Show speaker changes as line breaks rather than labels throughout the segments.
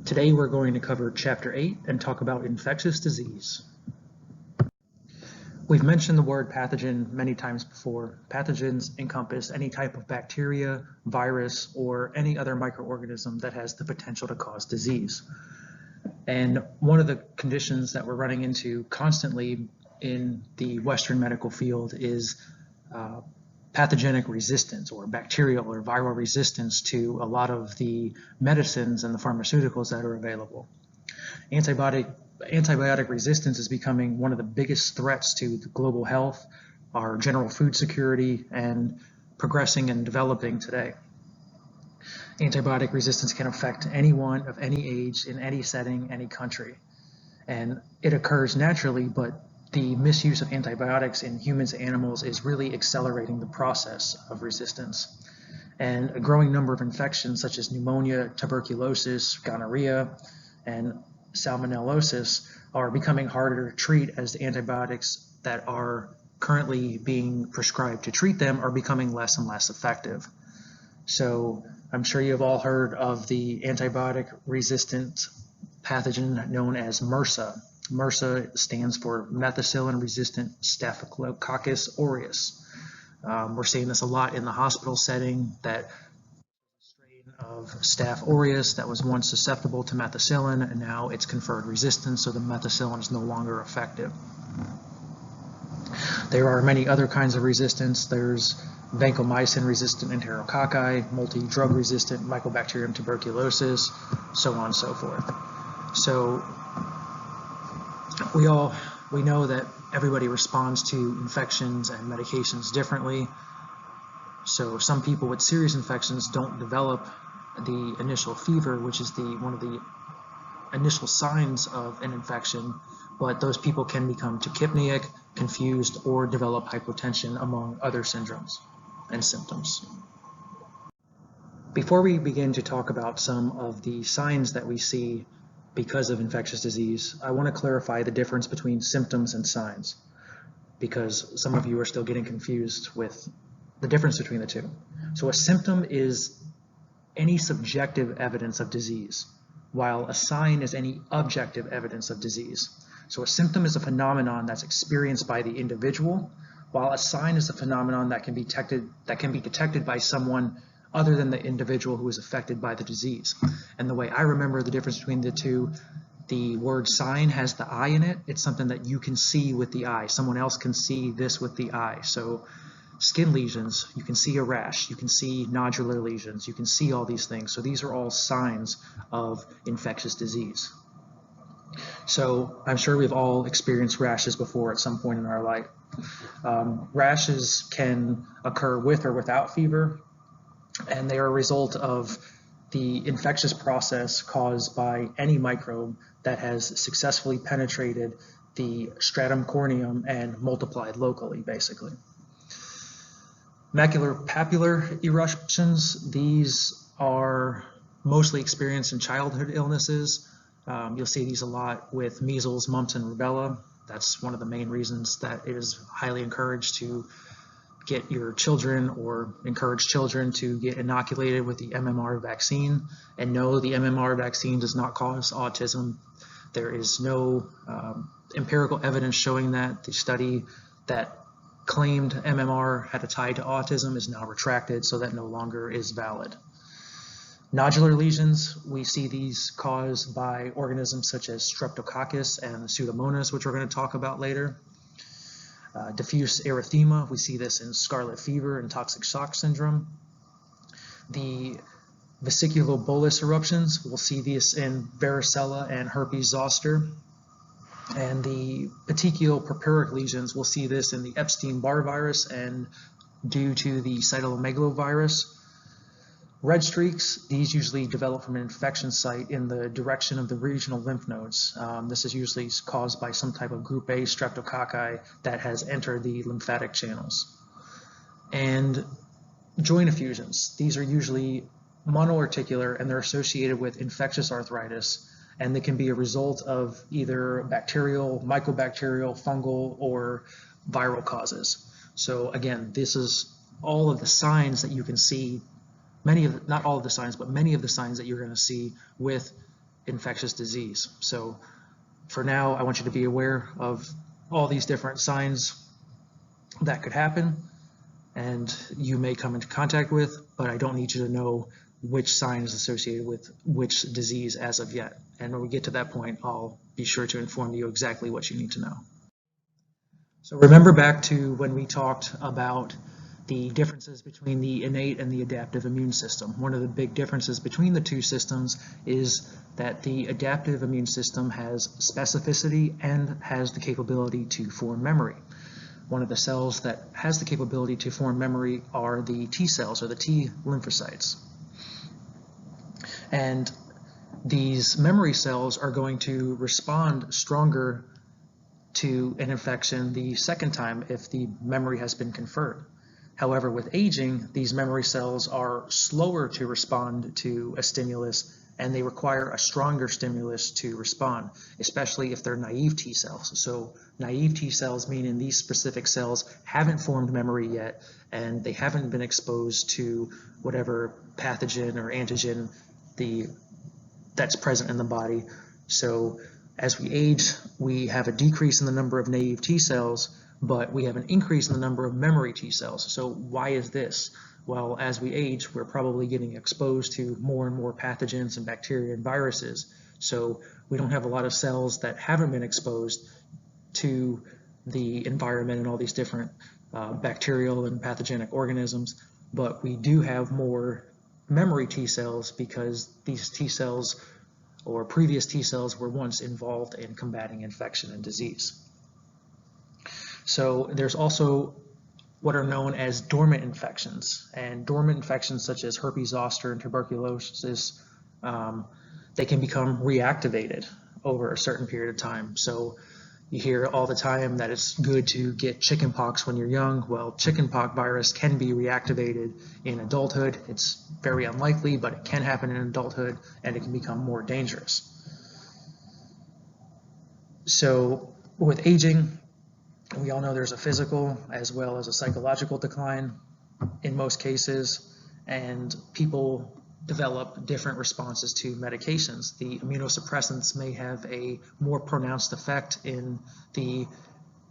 Today we're going to cover Chapter 8 and talk about infectious disease. We've mentioned the word pathogen many times before. Pathogens encompass any type of bacteria, virus, or any other microorganism that has the potential to cause disease. And one of the conditions that we're running into constantly in the Western medical field is pathogenic resistance or bacterial or viral resistance to a lot of the medicines and the pharmaceuticals that are available. Antibiotic resistance is becoming one of the biggest threats to global health, our general food security, and progressing and developing today. Antibiotic resistance can affect anyone of any age, in any setting, any country. And it occurs naturally, but the misuse of antibiotics in humans and animals is really accelerating the process of resistance. And a growing number of infections such as pneumonia, tuberculosis, gonorrhea, and salmonellosis are becoming harder to treat as the antibiotics that are currently being prescribed to treat them are becoming less and less effective. So I'm sure you've all heard of the antibiotic resistant pathogen known as MRSA. MRSA stands for methicillin-resistant Staphylococcus aureus. We're seeing this a lot in the hospital setting, that strain of Staph aureus that was once susceptible to methicillin, and now it's conferred resistance, so the methicillin is no longer effective. There are many other kinds of resistance. There's vancomycin-resistant enterococci, multi-drug resistant Mycobacterium tuberculosis, so on and so forth. So we know that everybody responds to infections and medications differently. So some people with serious infections don't develop the initial fever, which is one of the initial signs of an infection, but those people can become tachypneic, confused, or develop hypotension, among other syndromes and symptoms. Before we begin to talk about some of the signs that we see because of infectious disease, I want to clarify the difference between symptoms and signs, because some of you are still getting confused with the difference between the two. So a symptom is any subjective evidence of disease, while a sign is any objective evidence of disease. So a symptom is a phenomenon that's experienced by the individual, while a sign is a phenomenon that can be detected by someone other than the individual who is affected by the disease. And the way I remember the difference between the two, the word sign has the eye in it. It's something that you can see with the eye. Someone else can see this with the eye. So skin lesions, you can see a rash, you can see nodular lesions, you can see all these things. So these are all signs of infectious disease. So I'm sure we've all experienced rashes before at some point in our life. Rashes can occur with or without fever, and they are a result of the infectious process caused by any microbe that has successfully penetrated the stratum corneum and multiplied locally, basically. Maculopapular eruptions, these are mostly experienced in childhood illnesses. You'll see these a lot with measles, mumps, and rubella. That's one of the main reasons that it is highly encouraged to get your children or encourage children to get inoculated with the MMR vaccine. And no, the MMR vaccine does not cause autism. There is no empirical evidence showing that. The study that claimed MMR had a tie to autism is now retracted, so that no longer is valid. Nodular lesions, we see these caused by organisms such as Streptococcus and Pseudomonas, which we're going to talk about later. Diffuse erythema, we see this in scarlet fever and toxic shock syndrome. The vesicular bolus eruptions, we'll see this in varicella and herpes zoster. And the petechial-purpuric lesions, we'll see this in the Epstein-Barr virus and due to the Cytomegalovirus. Red streaks, these usually develop from an infection site in the direction of the regional lymph nodes. This is usually caused by some type of group A streptococci that has entered the lymphatic channels. And joint effusions, these are usually monoarticular and they're associated with infectious arthritis, and they can be a result of either bacterial, mycobacterial, fungal, or viral causes. So again, this is all of the signs that you can see, not all of the signs, but many of the signs that you're going to see with infectious disease. So for now, I want you to be aware of all these different signs that could happen and you may come into contact with, but I don't need you to know which sign is associated with which disease as of yet. And when we get to that point, I'll be sure to inform you exactly what you need to know. So remember back to when we talked about the differences between the innate and the adaptive immune system. One of the big differences between the two systems is that the adaptive immune system has specificity and has the capability to form memory. One of the cells that has the capability to form memory are the T cells, or the T lymphocytes. And these memory cells are going to respond stronger to an infection the second time if the memory has been conferred. However, with aging, these memory cells are slower to respond to a stimulus, and they require a stronger stimulus to respond, especially if they're naive T cells. So naive T cells meaning these specific cells haven't formed memory yet, and they haven't been exposed to whatever pathogen or antigen that's present in the body. So as we age, we have a decrease in the number of naive T cells, but we have an increase in the number of memory T cells. So why is this? Well, as we age, we're probably getting exposed to more and more pathogens and bacteria and viruses. So we don't have a lot of cells that haven't been exposed to the environment and all these different bacterial and pathogenic organisms, but we do have more memory T cells because these T cells or previous T cells were once involved in combating infection and disease. So there's also what are known as dormant infections, and dormant infections such as herpes zoster and tuberculosis, they can become reactivated over a certain period of time. So you hear all the time that it's good to get chickenpox when you're young. Well, chickenpox virus can be reactivated in adulthood. It's very unlikely, but it can happen in adulthood, and it can become more dangerous. So with aging, we all know there's a physical as well as a psychological decline in most cases, and people develop different responses to medications. The immunosuppressants may have a more pronounced effect in the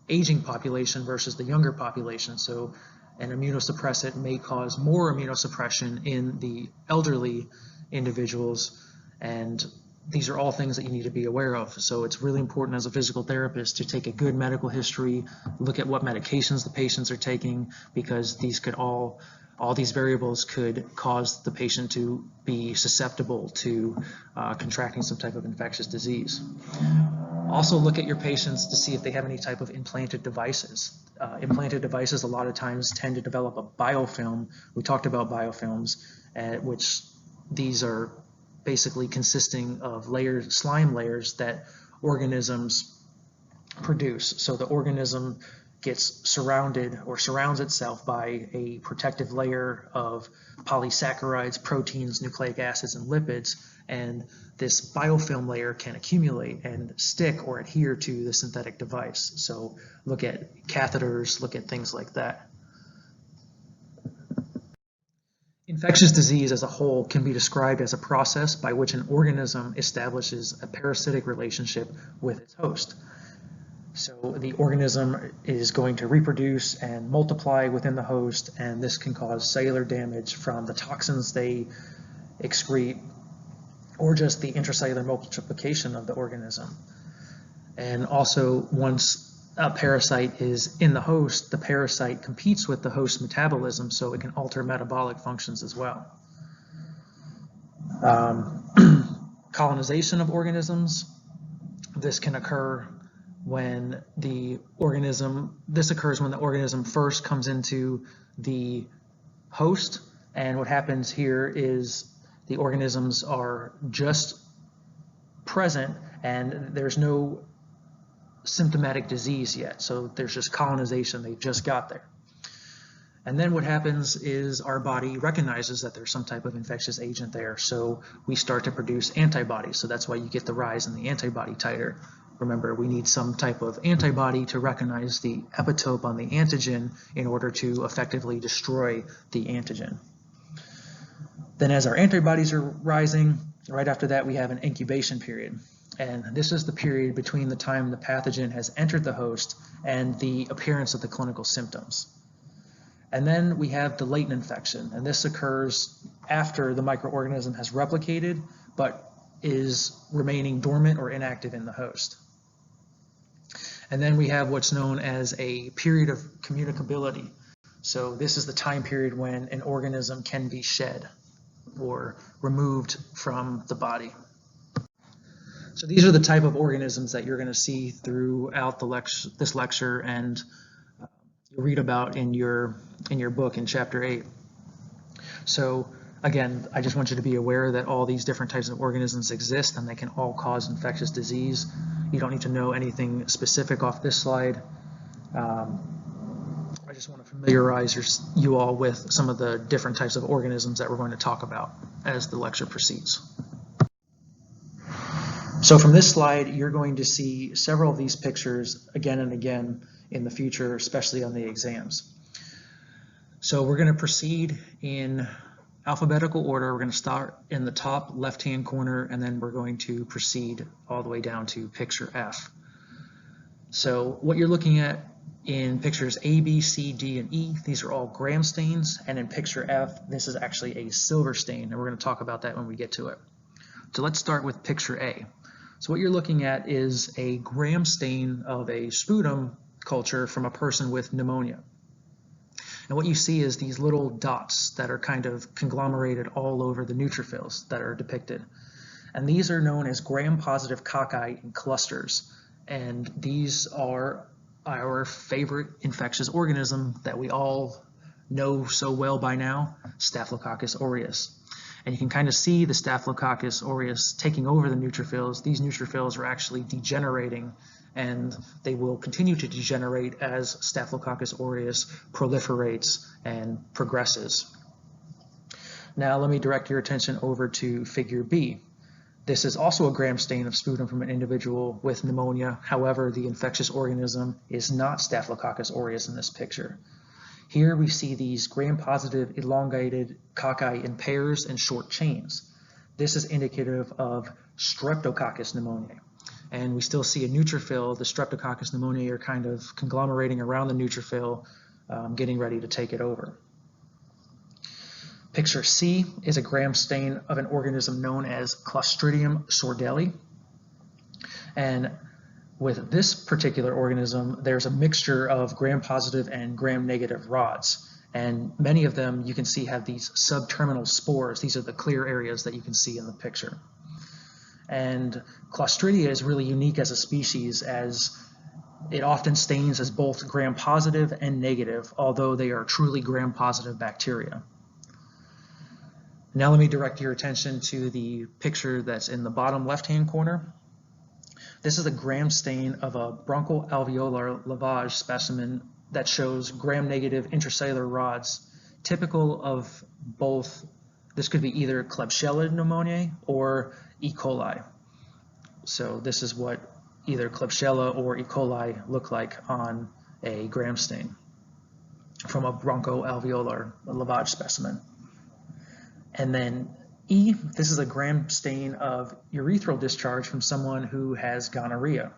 aging population versus the younger population. So an immunosuppressant may cause more immunosuppression in the elderly individuals, and these are all things that you need to be aware of. So it's really important as a physical therapist to take a good medical history, look at what medications the patients are taking, because these could all these variables could cause the patient to be susceptible to contracting some type of infectious disease. Also look at your patients to see if they have any type of implanted devices. Implanted devices a lot of times tend to develop a biofilm. We talked about biofilms, which these are basically consisting of layers, slime layers that organisms produce. So the organism gets surrounded or surrounds itself by a protective layer of polysaccharides, proteins, nucleic acids, and lipids, and this biofilm layer can accumulate and stick or adhere to the synthetic device. So look at catheters, look at things like that. Infectious disease as a whole can be described as a process by which an organism establishes a parasitic relationship with its host. So the organism is going to reproduce and multiply within the host, and this can cause cellular damage from the toxins they excrete or just the intracellular multiplication of the organism. And also, once a parasite is in the host, the parasite competes with the host metabolism, so it can alter metabolic functions as well. Colonization of organisms, this can occur when the organism, first comes into the host, and what happens here is the organisms are just present and there's no symptomatic disease yet, so there's just colonization, they just got there. And then what happens is our body recognizes that there's some type of infectious agent there, so we start to produce antibodies. So that's why you get the rise in the antibody titer. Remember, we need some type of antibody to recognize the epitope on the antigen in order to effectively destroy the antigen. Then as our antibodies are rising, Right after that, we have an incubation period. And this is the period between the time the pathogen has entered the host and the appearance of the clinical symptoms. And then we have the latent infection, and this occurs after the microorganism has replicated, but is remaining dormant or inactive in the host. And then we have what's known as a period of communicability. So this is the time period when an organism can be shed or removed from the body. So these are the type of organisms that you're going to see throughout this lecture, and you'll read about in your book in chapter 8. So again, I just want you to be aware that all these different types of organisms exist and they can all cause infectious disease. You don't need to know anything specific off this slide. I just want to familiarize you all with some of the different types of organisms that we're going to talk about as the lecture proceeds. So from this slide, you're going to see several of these pictures again and again in the future, especially on the exams. So we're going to proceed in alphabetical order. We're going to start in the top left-hand corner, and then we're going to proceed all the way down to picture F. So what you're looking at in pictures A, B, C, D, and E, these are all Gram stains, and in picture F, this is actually a silver stain, and we're going to talk about that when we get to it. So let's start with picture A. So what you're looking at is a Gram stain of a sputum culture from a person with pneumonia. And what you see is these little dots that are kind of conglomerated all over the neutrophils that are depicted. And these are known as gram-positive cocci in clusters. And these are our favorite infectious organism that we all know so well by now, Staphylococcus aureus. And you can kind of see the Staphylococcus aureus taking over the neutrophils. These neutrophils are actually degenerating, and they will continue to degenerate as Staphylococcus aureus proliferates and progresses. Now let me direct your attention over to figure B. This is also a Gram stain of sputum from an individual with pneumonia. However, the infectious organism is not Staphylococcus aureus in this picture. Here we see these gram-positive elongated cocci in pairs and short chains. This is indicative of Streptococcus pneumoniae. And we still see a neutrophil. The Streptococcus pneumoniae are kind of conglomerating around the neutrophil, getting ready to take it over. Picture C is a Gram stain of an organism known as Clostridium sordelli. And with this particular organism, there's a mixture of gram-positive and gram-negative rods. And many of them you can see have these subterminal spores. These are the clear areas that you can see in the picture. And Clostridia is really unique as a species, as it often stains as both gram-positive and negative, although they are truly gram-positive bacteria. Now let me direct your attention to the picture that's in the bottom left-hand corner. This is a Gram stain of a bronchoalveolar lavage specimen that shows gram-negative intracellular rods, typical of both. This could be either Klebsiella pneumoniae or E. coli. So this is what either Klebsiella or E. coli look like on a Gram stain from a bronchoalveolar lavage specimen. And then E, this is a Gram stain of urethral discharge from someone who has gonorrhea.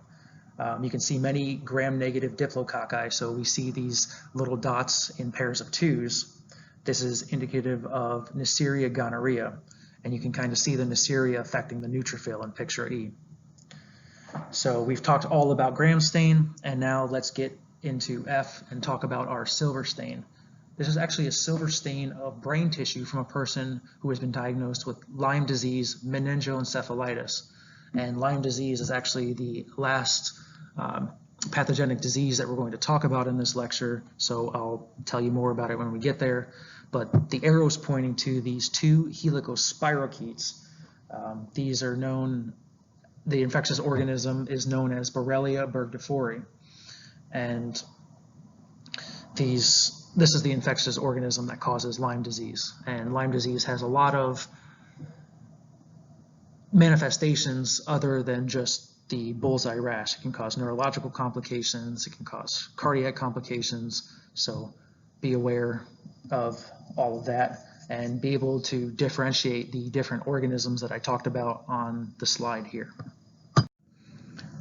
You can see many gram-negative diplococci, so we see these little dots in pairs of twos. This is indicative of Neisseria gonorrhea, and you can kind of see the Neisseria affecting the neutrophil in picture E. So we've talked all about Gram stain, and now let's get into F and talk about our silver stain. This is actually a silver stain of brain tissue from a person who has been diagnosed with Lyme disease, meningoencephalitis. And Lyme disease is actually the last pathogenic disease that we're going to talk about in this lecture, so I'll tell you more about it when we get there. But the arrow is pointing to these two helicospirochetes. These are known, the infectious organism is known as Borrelia burgdorferi. And this is the infectious organism that causes Lyme disease. And Lyme disease has a lot of manifestations other than just the bullseye rash. It can cause neurological complications, it can cause cardiac complications, so be aware of all of that. and be able to differentiate the different organisms that I talked about on the slide here.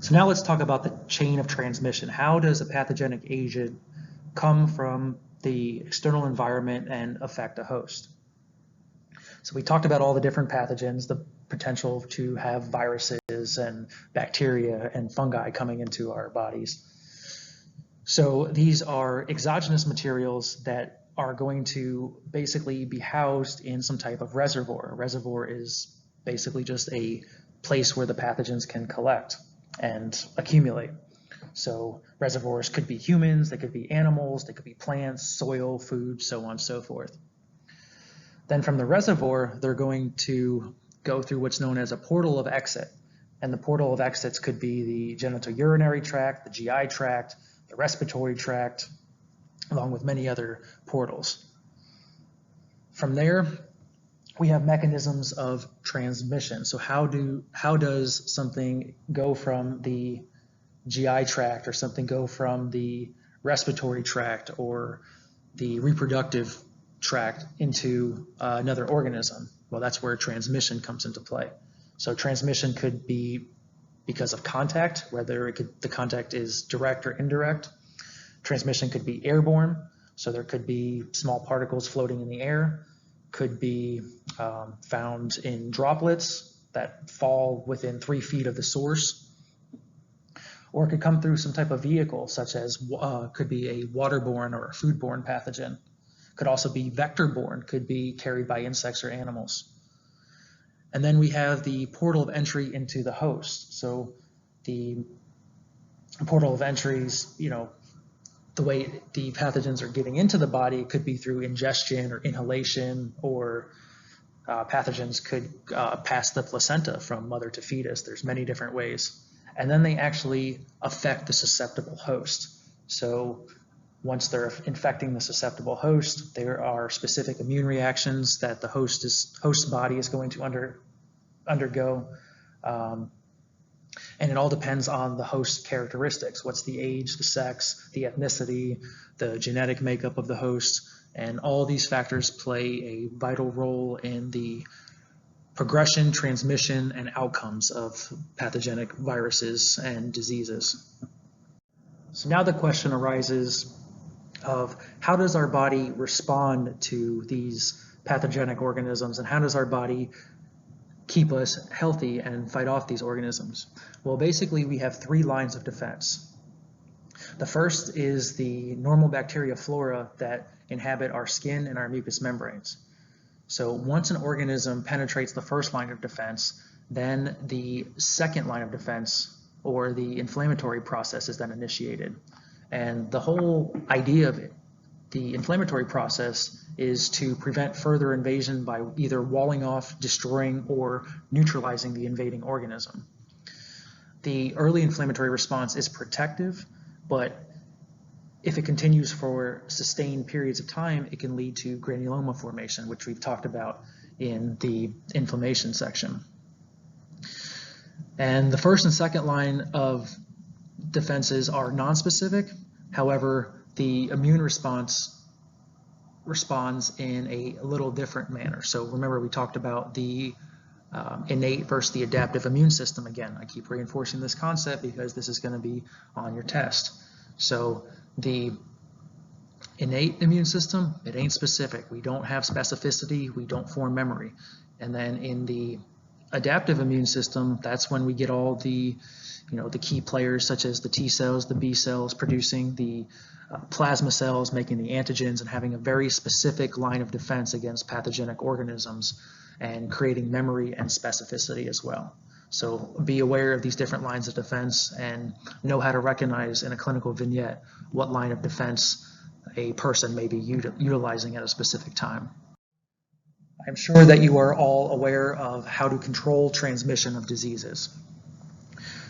So now let's talk about the chain of transmission. How does a pathogenic agent come from the external environment and affect a host? So we talked about all the different pathogens, the potential to have viruses and bacteria and fungi coming into our bodies. So these are exogenous materials that are going to basically be housed in some type of reservoir. A reservoir is basically just a place where the pathogens can collect and accumulate. So reservoirs could be humans, they could be animals, they could be plants, soil, food, so on and so forth. Then from the reservoir, they're going to go through what's known as a portal of exit. And the portal of exits could be the genitourinary tract, the GI tract, the respiratory tract, along with many other portals. From there, we have mechanisms of transmission. So how does something go from the GI tract or something go from the respiratory tract or the reproductive tract into another organism? Well, that's where transmission comes into play. So transmission could be because of contact, whether the contact is direct or indirect. Transmission could be airborne, so there could be small particles floating in the air, could be found in droplets that fall within 3 feet of the source, or it could come through some type of vehicle, such as could be a waterborne or a foodborne pathogen. Could also be vector-borne, could be carried by insects or animals. And then we have the portal of entry into the host. So the portal of entries, the way the pathogens are getting into the body could be through ingestion or inhalation, or pathogens could pass the placenta from mother to fetus. There's many different ways. And then they actually affect the susceptible host. So once they're infecting the susceptible host, there are specific immune reactions that the host body is going to undergo. And it all depends on the host characteristics. What's the age, the sex, the ethnicity, the genetic makeup of the host, and all these factors play a vital role in the progression, transmission, and outcomes of pathogenic viruses and diseases. So now the question arises of how does our body respond to these pathogenic organisms, and how does our body keep us healthy and fight off these organisms? Well, basically we have 3 lines of defense. The first is the normal bacteria flora that inhabit our skin and our mucous membranes. So once an organism penetrates the first line of defense, then the second line of defense, or the inflammatory process, is then initiated. And the whole idea of it, the inflammatory process, is to prevent further invasion by either walling off, destroying, or neutralizing the invading organism. The early inflammatory response is protective, but if it continues for sustained periods of time, it can lead to granuloma formation, which we've talked about in the inflammation section. And the first and second line of defenses are nonspecific. However, the immune response responds in a little different manner. So remember, we talked about the innate versus the adaptive immune system. Again, I keep reinforcing this concept because this is going to be on your test. So the innate immune system, it ain't specific. We don't have specificity. We don't form memory. And then in the adaptive immune system, that's when we get all the the key players, such as the T cells, the B cells, producing the plasma cells, making the antigens, and having a very specific line of defense against pathogenic organisms, and creating memory and specificity as well. So be aware of these different lines of defense and know how to recognize in a clinical vignette what line of defense a person may be utilizing at a specific time. I'm sure that you are all aware of how to control transmission of diseases.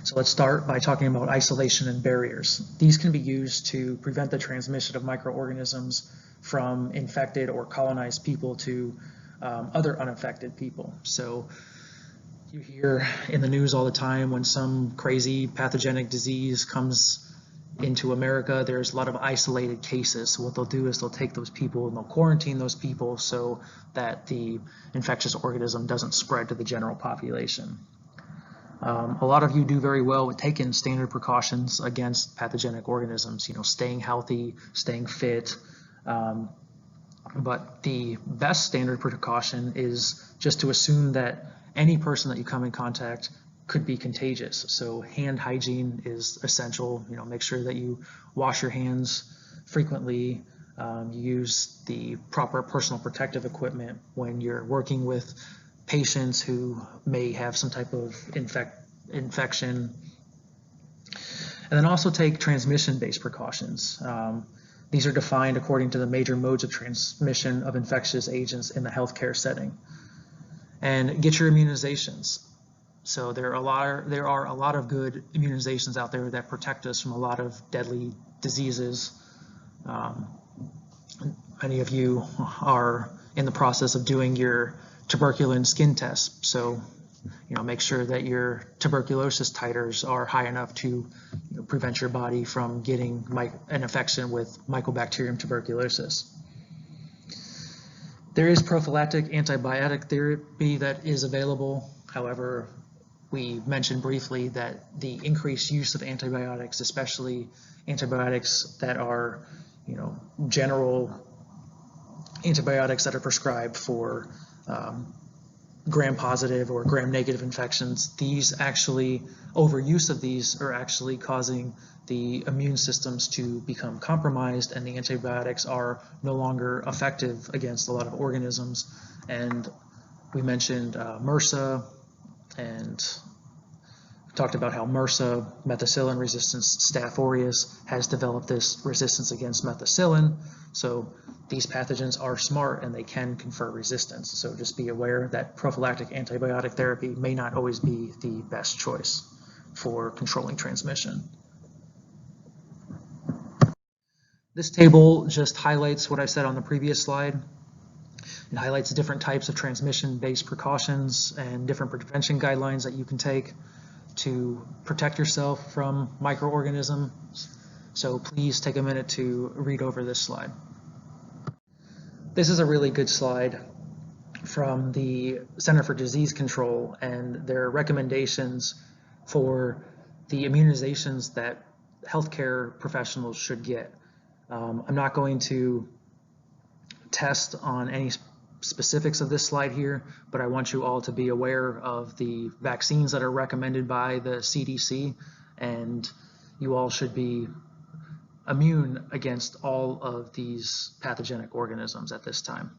So let's start by talking about isolation and barriers. These can be used to prevent the transmission of microorganisms from infected or colonized people to other unaffected people. So you hear in the news all the time when some crazy pathogenic disease comes into America, there's a lot of isolated cases. So what they'll do is they'll take those people and they'll quarantine those people so that the infectious organism doesn't spread to the general population. A lot of you do very well with taking standard precautions against pathogenic organisms, staying healthy, staying fit. But the best standard precaution is just to assume that any person that you come in contact could be contagious. So hand hygiene is essential. Make sure that you wash your hands frequently. You use the proper personal protective equipment when you're working with patients who may have some type of infection. And then also take transmission-based precautions. These are defined according to the major modes of transmission of infectious agents in the healthcare setting. And get your immunizations. So there are a lot of good immunizations out there that protect us from a lot of deadly diseases. Many of you are in the process of doing your tuberculin skin test. So make sure that your tuberculosis titers are high enough to prevent your body from getting an infection with Mycobacterium tuberculosis. There is prophylactic antibiotic therapy that is available. However, we mentioned briefly that the increased use of antibiotics, especially antibiotics that are, general antibiotics that are prescribed for gram-positive or gram-negative infections, overuse of these are actually causing the immune systems to become compromised, and the antibiotics are no longer effective against a lot of organisms. And we mentioned MRSA, and talked about how MRSA, methicillin resistance, Staph aureus, has developed this resistance against methicillin. So these pathogens are smart and they can confer resistance. So just be aware that prophylactic antibiotic therapy may not always be the best choice for controlling transmission. This table just highlights what I said on the previous slide. It highlights different types of transmission-based precautions and different prevention guidelines that you can take to protect yourself from microorganisms. So please take a minute to read over this slide. This is a really good slide from the Center for Disease Control and their recommendations for the immunizations that healthcare professionals should get. I'm not going to test on any specifics of this slide here, but I want you all to be aware of the vaccines that are recommended by the CDC, and you all should be immune against all of these pathogenic organisms at this time.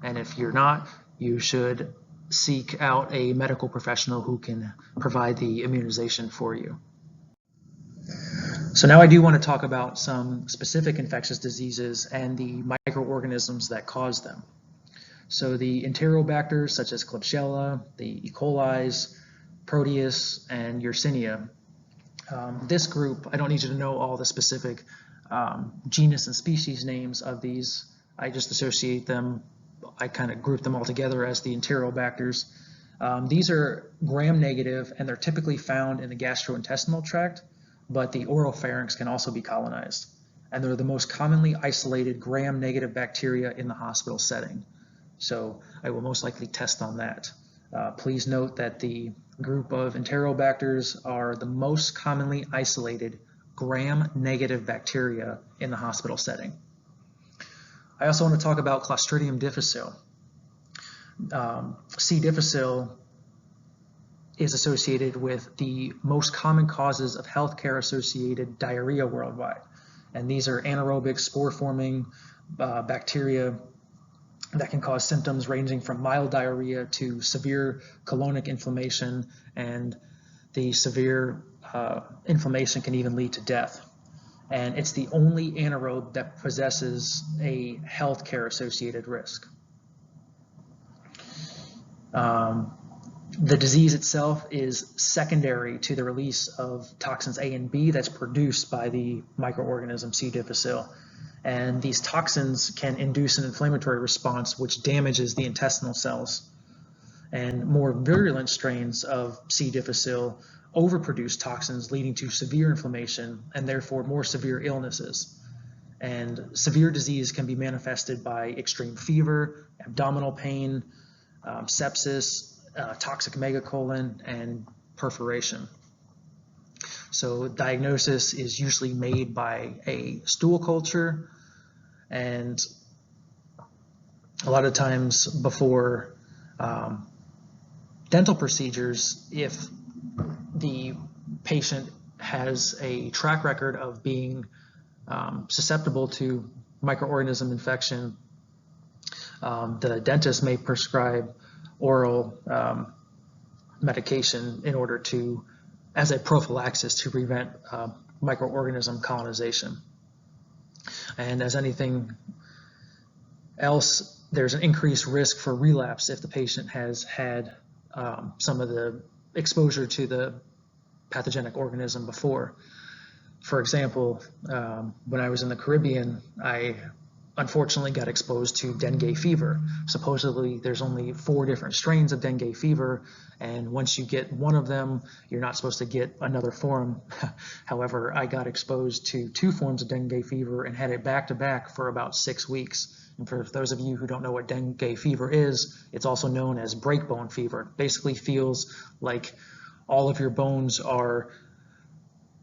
And if you're not, you should seek out a medical professional who can provide the immunization for you. So now I do want to talk about some specific infectious diseases and the microorganisms that cause them. So the enterobacters such as Klebsiella, the E. coli's, Proteus, and Yersinia. This group, I don't need you to know all the specific genus and species names of these. I just associate them, I kind of group them all together as the enterobacters. These are gram-negative and they're typically found in the gastrointestinal tract, but the oropharynx can also be colonized. And they're the most commonly isolated gram-negative bacteria in the hospital setting. So I will most likely test on that. Please note that the group of enterobacters are the most commonly isolated gram-negative bacteria in the hospital setting. I also want to talk about Clostridium difficile. C. difficile is associated with the most common causes of healthcare-associated diarrhea worldwide. And these are anaerobic spore-forming bacteria that can cause symptoms ranging from mild diarrhea to severe colonic inflammation, and the severe inflammation can even lead to death. And it's the only anaerobe that possesses a healthcare-associated risk. The disease itself is secondary to the release of toxins A and B that's produced by the microorganism C. difficile. And these toxins can induce an inflammatory response which damages the intestinal cells. And more virulent strains of C. difficile overproduce toxins, leading to severe inflammation and therefore more severe illnesses. And severe disease can be manifested by extreme fever, abdominal pain, sepsis, toxic megacolon, and perforation. So diagnosis is usually made by a stool culture, and a lot of times before dental procedures, if the patient has a track record of being susceptible to microorganism infection, the dentist may prescribe oral medication in order to, as a prophylaxis, to prevent microorganism colonization. And as anything else, there's an increased risk for relapse if the patient has had some of the exposure to the pathogenic organism before. For example, when I was in the Caribbean, I unfortunately got exposed to dengue fever. Supposedly there's only 4 different strains of dengue fever, and once you get one of them, you're not supposed to get another form. However, I got exposed to 2 forms of dengue fever and had it back to back for about 6 weeks. And for those of you who don't know what dengue fever is, it's also known as breakbone fever. It basically feels like all of your bones are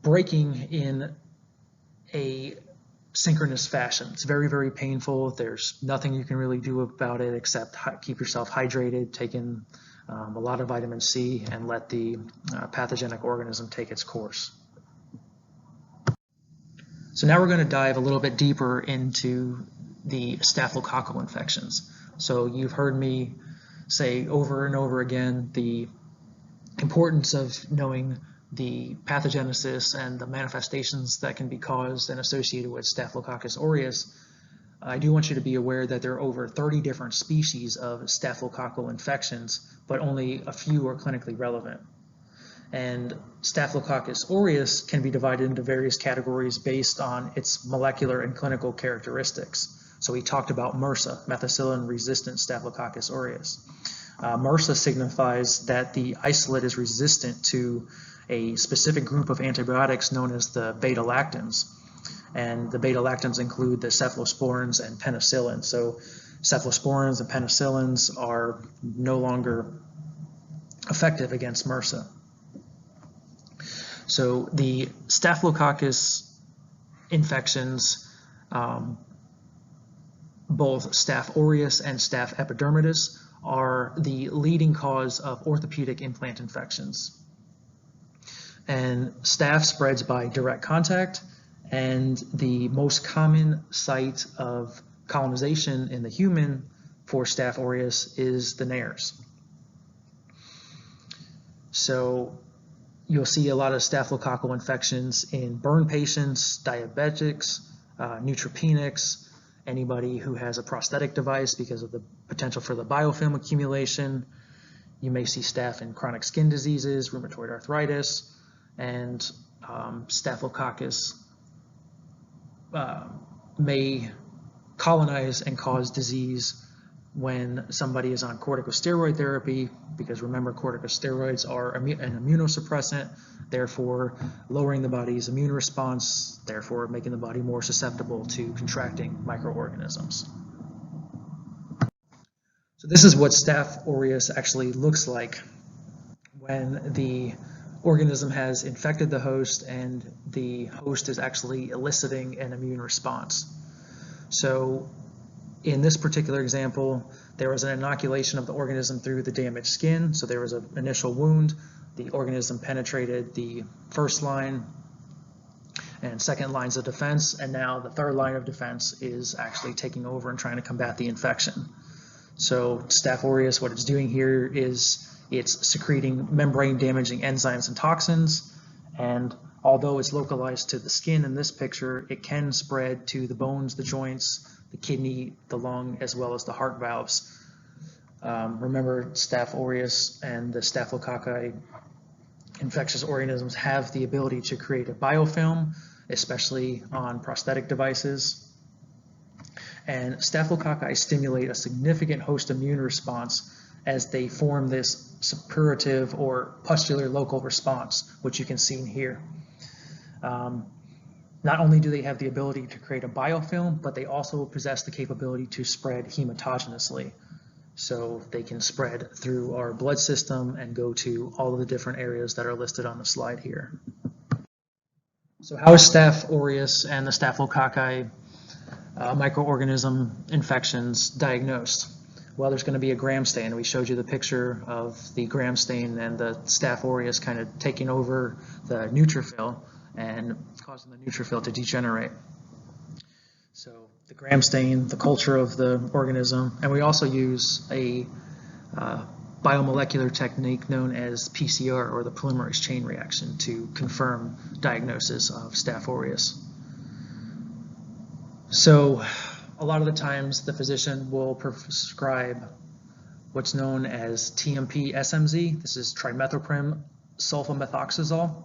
breaking in a synchronous fashion. It's very, very painful. There's nothing you can really do about it except keep yourself hydrated, take in a lot of vitamin C, and let the pathogenic organism take its course. So now we're going to dive a little bit deeper into the staphylococcal infections. So you've heard me say over and over again the importance of knowing the pathogenesis and the manifestations that can be caused and associated with Staphylococcus aureus. I do want you to be aware that there are over 30 different species of staphylococcal infections, but only a few are clinically relevant. And Staphylococcus aureus can be divided into various categories based on its molecular and clinical characteristics. So we talked about MRSA, methicillin-resistant Staphylococcus aureus. MRSA signifies that the isolate is resistant to a specific group of antibiotics known as the beta-lactams. And the beta-lactams include the cephalosporins and penicillin. So cephalosporins and penicillins are no longer effective against MRSA. So the Staphylococcus infections, both Staph aureus and Staph epidermidis, are the leading cause of orthopedic implant infections. And staph spreads by direct contact, and the most common site of colonization in the human for Staph aureus is the nares. So you'll see a lot of staphylococcal infections in burn patients, diabetics, neutropenics, anybody who has a prosthetic device because of the potential for the biofilm accumulation. You may see staph in chronic skin diseases, rheumatoid arthritis, and Staphylococcus may colonize and cause disease when somebody is on corticosteroid therapy, because remember, corticosteroids are an immunosuppressant, therefore lowering the body's immune response, therefore making the body more susceptible to contracting microorganisms. So this is what Staph aureus actually looks like when the organism has infected the host and the host is actually eliciting an immune response. So in this particular example, there was an inoculation of the organism through the damaged skin. So there was an initial wound. The organism penetrated the first line and second lines of defense, and now the third line of defense is actually taking over and trying to combat the infection. So Staph aureus, what it's doing here is it's secreting membrane-damaging enzymes and toxins, and although it's localized to the skin in this picture, it can spread to the bones, the joints, the kidney, the lung, as well as the heart valves. Remember, Staph aureus and the Staphylococci infectious organisms have the ability to create a biofilm, especially on prosthetic devices. And Staphylococci stimulate a significant host immune response, as they form this suppurative or pustular local response, which you can see here. Not only do they have the ability to create a biofilm, but they also possess the capability to spread hematogenously. So they can spread through our blood system and go to all of the different areas that are listed on the slide here. So how is Staph aureus and the Staphylococci microorganism infections diagnosed? Well, there's going to be a gram stain. We showed you the picture of the gram stain and the Staph aureus kind of taking over the neutrophil and causing the neutrophil to degenerate. So the gram stain, the culture of the organism, and we also use a biomolecular technique known as PCR, or the polymerase chain reaction, to confirm diagnosis of Staph aureus. So a lot of the times the physician will prescribe what's known as TMP-SMZ. This is trimethoprim sulfamethoxazole,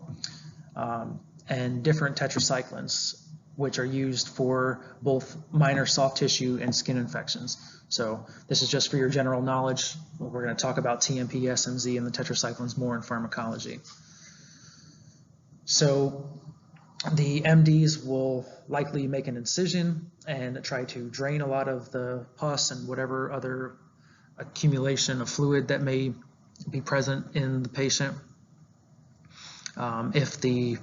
and different tetracyclines, which are used for both minor soft tissue and skin infections. So this is just for your general knowledge. We're going to talk about TMP-SMZ and the tetracyclines more in pharmacology. So the MDs will likely make an incision and try to drain a lot of the pus and whatever other accumulation of fluid that may be present in the patient. If the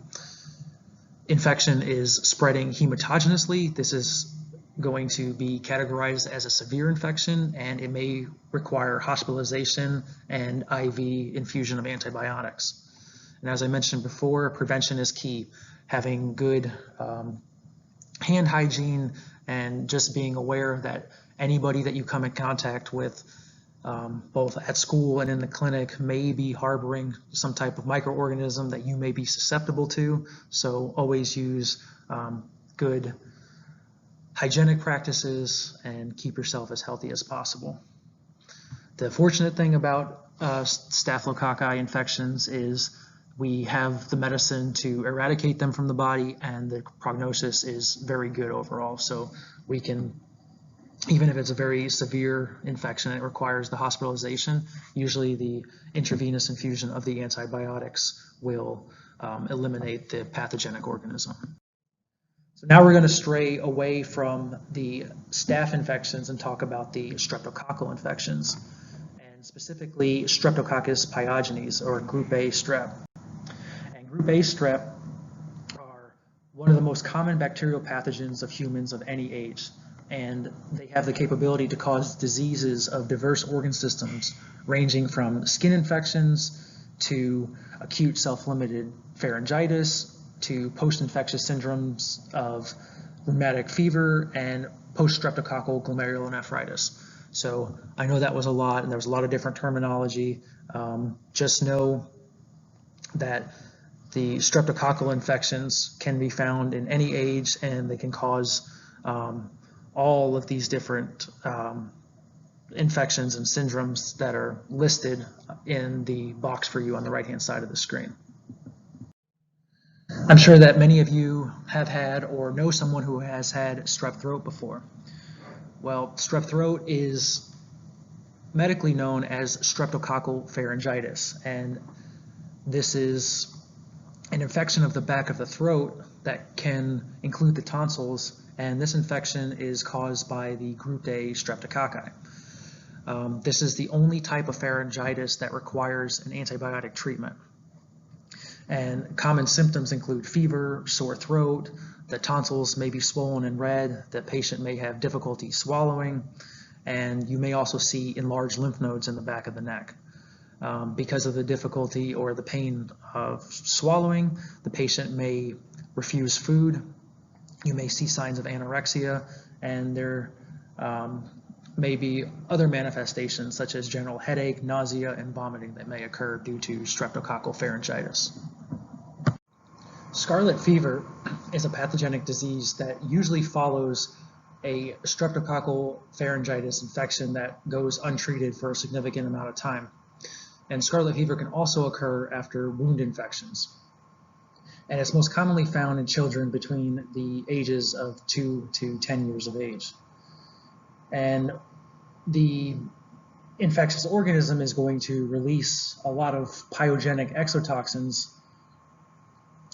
infection is spreading hematogenously, this is going to be categorized as a severe infection, and it may require hospitalization and IV infusion of antibiotics. And as I mentioned before, prevention is key. Having good hand hygiene and just being aware that anybody that you come in contact with, both at school and in the clinic, may be harboring some type of microorganism that you may be susceptible to. So always use good hygienic practices and keep yourself as healthy as possible. The fortunate thing about Staphylococci infections is we have the medicine to eradicate them from the body, and the prognosis is very good overall. So we can, even if it's a very severe infection, it requires the hospitalization. Usually the intravenous infusion of the antibiotics will eliminate the pathogenic organism. So now we're going to stray away from the staph infections and talk about the streptococcal infections, and specifically Streptococcus pyogenes, or group A strep. And group A strep are one of the most common bacterial pathogens of humans of any age, and they have the capability to cause diseases of diverse organ systems, ranging from skin infections to acute self-limited pharyngitis to post-infectious syndromes of rheumatic fever and post-streptococcal glomerulonephritis. So I know that was a lot, and there was a lot of different terminology. Just know that the streptococcal infections can be found in any age, and they can cause all of these different infections and syndromes that are listed in the box for you on the right-hand side of the screen. I'm sure that many of you have had or know someone who has had strep throat before. Well, strep throat is medically known as streptococcal pharyngitis, and this is an infection of the back of the throat that can include the tonsils, and this infection is caused by the group A streptococci. This is the only type of pharyngitis that requires an antibiotic treatment. And common symptoms include fever, sore throat, the tonsils may be swollen and red, the patient may have difficulty swallowing, and you may also see enlarged lymph nodes in the back of the neck. Because of the difficulty or the pain of swallowing, the patient may refuse food. You may see signs of anorexia, and there may be other manifestations such as general headache, nausea, and vomiting that may occur due to streptococcal pharyngitis. Scarlet fever is a pathogenic disease that usually follows a streptococcal pharyngitis infection that goes untreated for a significant amount of time. And scarlet fever can also occur after wound infections. And it's most commonly found in children between the ages of 2 to 10 years of age. And the infectious organism is going to release a lot of pyogenic exotoxins,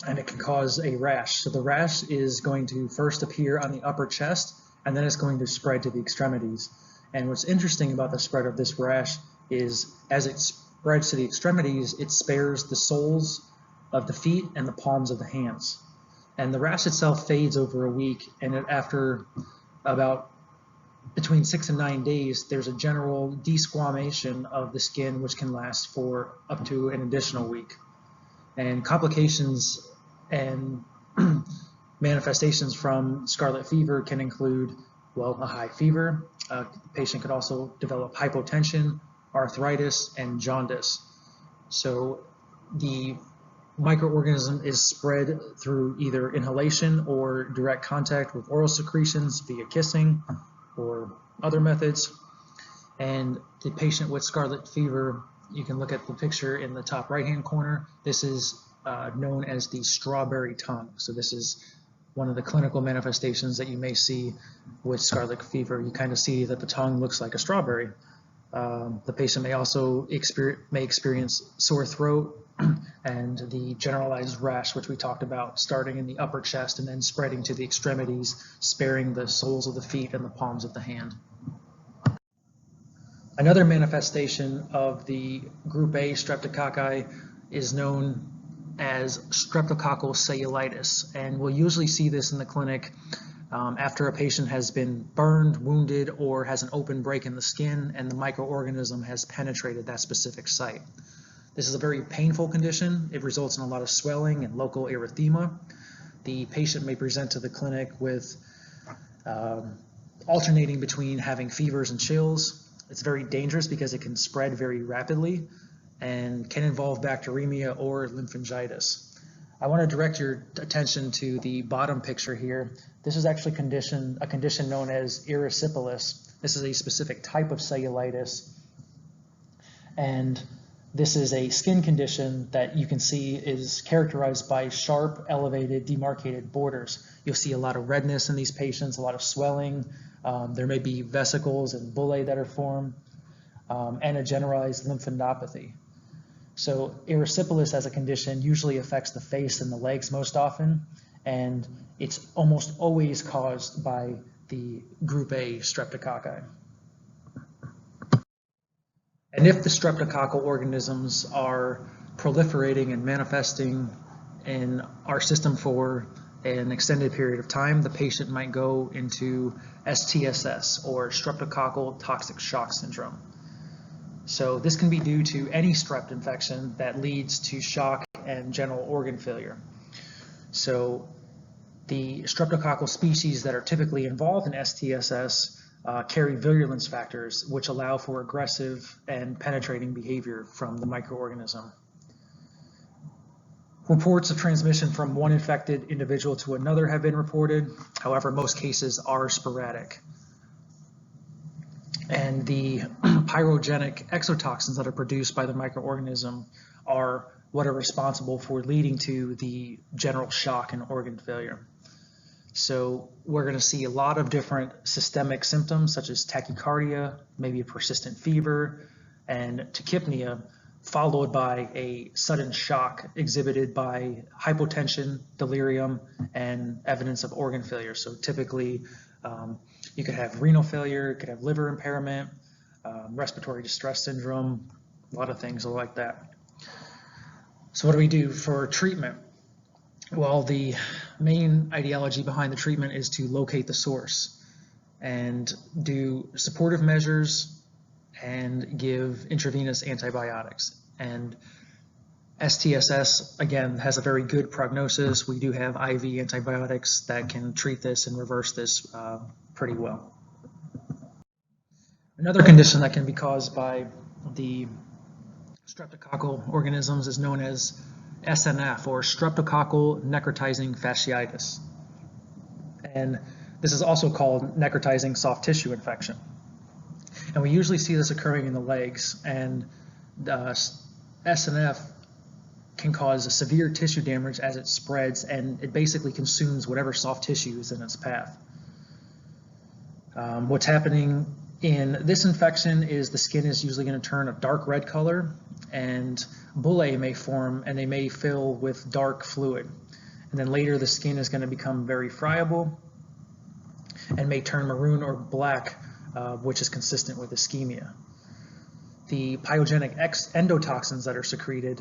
and it can cause a rash. So the rash is going to first appear on the upper chest, and then it's going to spread to the extremities. And what's interesting about the spread of this rash is as it spreads to the extremities, it spares the soles of the feet and the palms of the hands. And the rash itself fades over a week, and after about between 6 and 9 days, there's a general desquamation of the skin, which can last for up to an additional week. And complications and manifestations from scarlet fever can include, well, a high fever. The patient could also develop hypotension, arthritis, and jaundice. So the microorganism is spread through either inhalation or direct contact with oral secretions via kissing or other methods. And the patient with scarlet fever, you can look at the picture in the top right-hand corner. This is known as the strawberry tongue. So this is one of the clinical manifestations that you may see with scarlet fever. You kind of see that the tongue looks like a strawberry. The patient may also experience sore throat and the generalized rash, which we talked about, starting in the upper chest and then spreading to the extremities, sparing the soles of the feet and the palms of the hand. Another manifestation of the group A streptococci is known as streptococcal cellulitis, and we'll usually see this in the clinic after a patient has been burned, wounded, or has an open break in the skin and the microorganism has penetrated that specific site. This is a very painful condition. It results in a lot of swelling and local erythema. The patient may present to the clinic with alternating between having fevers and chills. It's very dangerous because it can spread very rapidly and can involve bacteremia or lymphangitis. I want to direct your attention to the bottom picture here. This is actually a condition known as erysipelas. This is a specific type of cellulitis, and this is a skin condition that you can see is characterized by sharp, elevated, demarcated borders. You'll see a lot of redness in these patients, a lot of swelling. There may be vesicles and bullae that are formed, and a generalized lymphadenopathy. So erysipelas as a condition usually affects the face and the legs most often, and it's almost always caused by the group A streptococci. And if the streptococcal organisms are proliferating and manifesting in our system for an extended period of time, the patient might go into STSS, or streptococcal toxic shock syndrome. So this can be due to any strep infection that leads to shock and genital organ failure. So the streptococcal species that are typically involved in STSS carry virulence factors, which allow for aggressive and penetrating behavior from the microorganism. Reports of transmission from one infected individual to another have been reported. However, most cases are sporadic. And the pyrogenic exotoxins that are produced by the microorganism are what are responsible for leading to the general shock and organ failure. So we're going to see a lot of different systemic symptoms such as tachycardia, maybe a persistent fever, and tachypnea, followed by a sudden shock exhibited by hypotension, delirium, and evidence of organ failure. So typically, you could have renal failure, you could have liver impairment, respiratory distress syndrome, a lot of things like that. So what do we do for treatment? Well, the main ideology behind the treatment is to locate the source and do supportive measures and give intravenous antibiotics. And STSS, again, has a very good prognosis. We do have IV antibiotics that can treat this and reverse this pretty well. Another condition that can be caused by the streptococcal organisms is known as SNF, or Streptococcal Necrotizing Fasciitis. And this is also called necrotizing soft tissue infection. And we usually see this occurring in the legs, and SNF can cause a severe tissue damage as it spreads, and it basically consumes whatever soft tissue is in its path. What's happening In this infection, the skin is usually going to turn a dark red color, and bullae may form, and they may fill with dark fluid. And then later the skin is going to become very friable and may turn maroon or black, which is consistent with ischemia. The pyogenic endotoxins that are secreted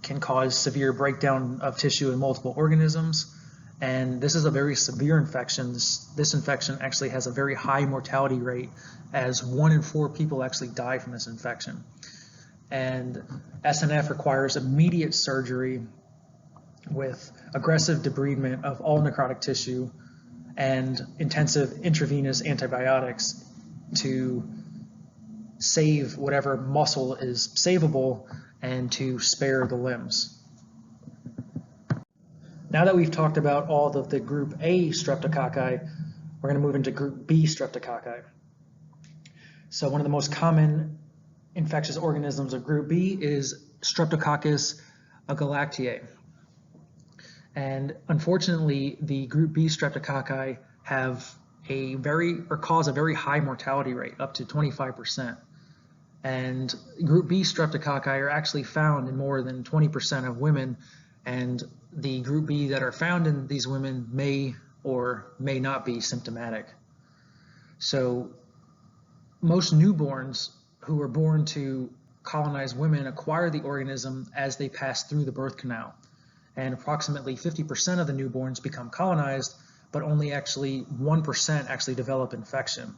can cause severe breakdown of tissue in multiple organisms, and this is a very severe infection. This infection actually has a very high mortality rate, as 1 in 4 people actually die from this infection. And SNF requires immediate surgery with aggressive debridement of all necrotic tissue and intensive intravenous antibiotics to save whatever muscle is savable and to spare the limbs. Now that we've talked about all of the group A streptococci, we're going to move into group B streptococci. So one of the most common infectious organisms of group B is Streptococcus galactiae. And unfortunately, the group B streptococci have cause a very high mortality rate, up to 25%. And group B streptococci are actually found in more than 20% of women, and the group B that are found in these women may or may not be symptomatic. So most newborns who are born to colonize women acquire the organism as they pass through the birth canal. And approximately 50% of the newborns become colonized, but only actually 1% actually develop infection.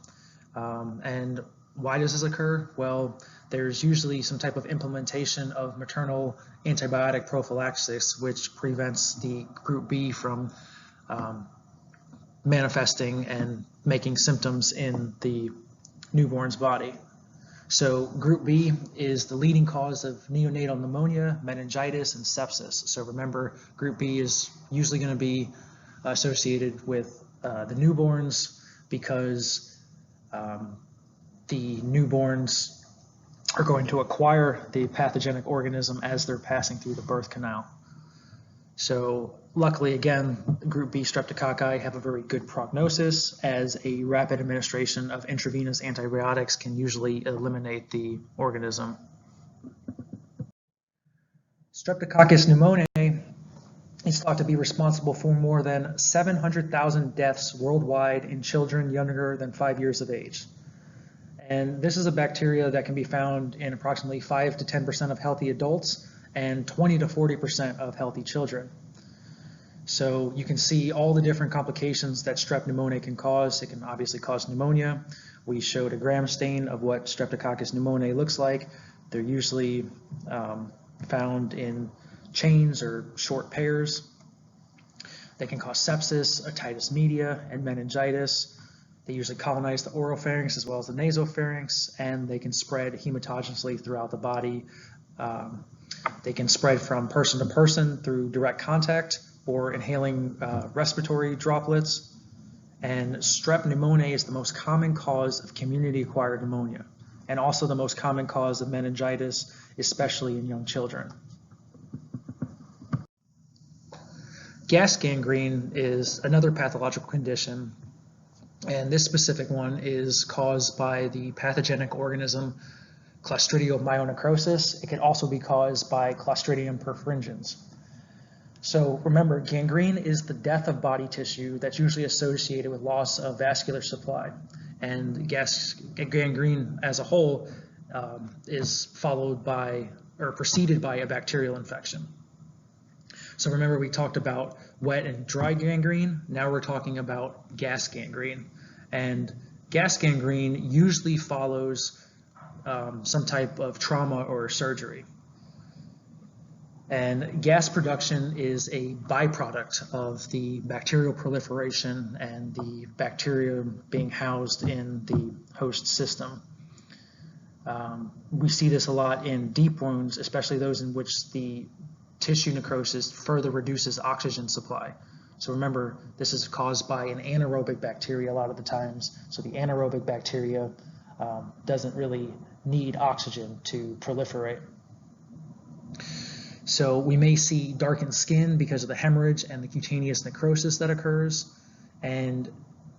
And why does this occur? Well, there's usually some type of implementation of maternal antibiotic prophylaxis, which prevents the group B from manifesting and making symptoms in the newborn's body. So group B is the leading cause of neonatal pneumonia, meningitis, and sepsis. So remember, group B is usually going to be associated with the newborns, because the newborns are going to acquire the pathogenic organism as they're passing through the birth canal. So luckily, again, group B streptococci have a very good prognosis, as a rapid administration of intravenous antibiotics can usually eliminate the organism. Streptococcus pneumoniae is thought to be responsible for more than 700,000 deaths worldwide in children younger than 5 years of age. And this is a bacteria that can be found in approximately 5 to 10% of healthy adults and 20 to 40% of healthy children. So you can see all the different complications that strep pneumoniae can cause. It can obviously cause pneumonia. We showed a gram stain of what Streptococcus pneumoniae looks like. They're usually found in chains or short pairs. They can cause sepsis, otitis media, and meningitis. They usually colonize the oropharynx as well as the nasopharynx, and they can spread hematogenously throughout the body. They can spread from person to person through direct contact or inhaling respiratory droplets. And strep pneumoniae is the most common cause of community-acquired pneumonia, and also the most common cause of meningitis, especially in young children. Gas gangrene is another pathological condition, and this specific one is caused by the pathogenic organism Clostridial myonecrosis. It can also be caused by Clostridium perfringens. So remember, gangrene is the death of body tissue that's usually associated with loss of vascular supply. And gangrene as a whole is followed by or preceded by a bacterial infection. So remember, we talked about wet and dry gangrene. Now we're talking about gas gangrene. And gas gangrene usually follows some type of trauma or surgery. And gas production is a byproduct of the bacterial proliferation and the bacteria being housed in the host system. We see this a lot in deep wounds, especially those in which the tissue necrosis further reduces oxygen supply. So remember, this is caused by an anaerobic bacteria a lot of the times. So the anaerobic bacteria doesn't really need oxygen to proliferate. So we may see darkened skin because of the hemorrhage and the cutaneous necrosis that occurs. And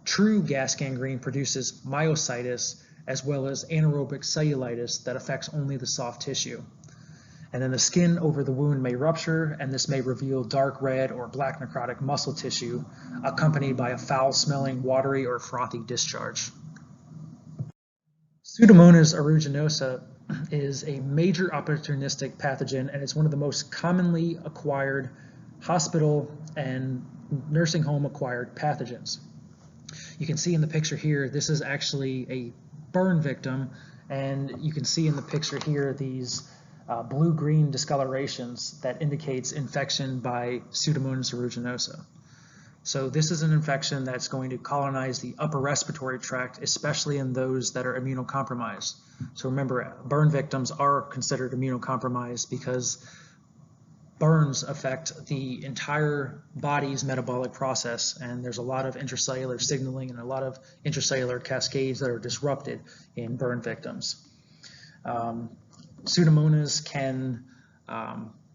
true gas gangrene produces myositis, as well as anaerobic cellulitis that affects only the soft tissue. And then the skin over the wound may rupture, and this may reveal dark red or black necrotic muscle tissue, accompanied by a foul-smelling, watery, or frothy discharge. Pseudomonas aeruginosa is a major opportunistic pathogen, and it's one of the most commonly acquired hospital and nursing home acquired pathogens. You can see in the picture here, this is actually a burn victim, and you can see in the picture here these blue-green discolorations that indicates infection by Pseudomonas aeruginosa. So this is an infection that's going to colonize the upper respiratory tract, especially in those that are immunocompromised. So remember, burn victims are considered immunocompromised because burns affect the entire body's metabolic process, and there's a lot of intracellular signaling and a lot of intracellular cascades that are disrupted in burn victims. Pseudomonas can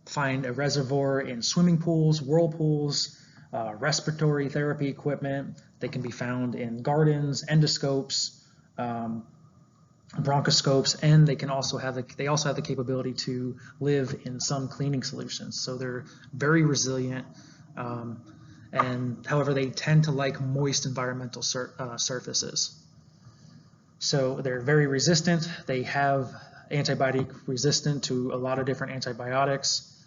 find a reservoir in swimming pools, whirlpools, respiratory therapy equipment. They can be found in gardens, endoscopes, bronchoscopes, and they also have the capability to live in some cleaning solutions. So they're very resilient, and however, they tend to like moist environmental surfaces. So they're very resistant. They have antibiotic resistant to a lot of different antibiotics.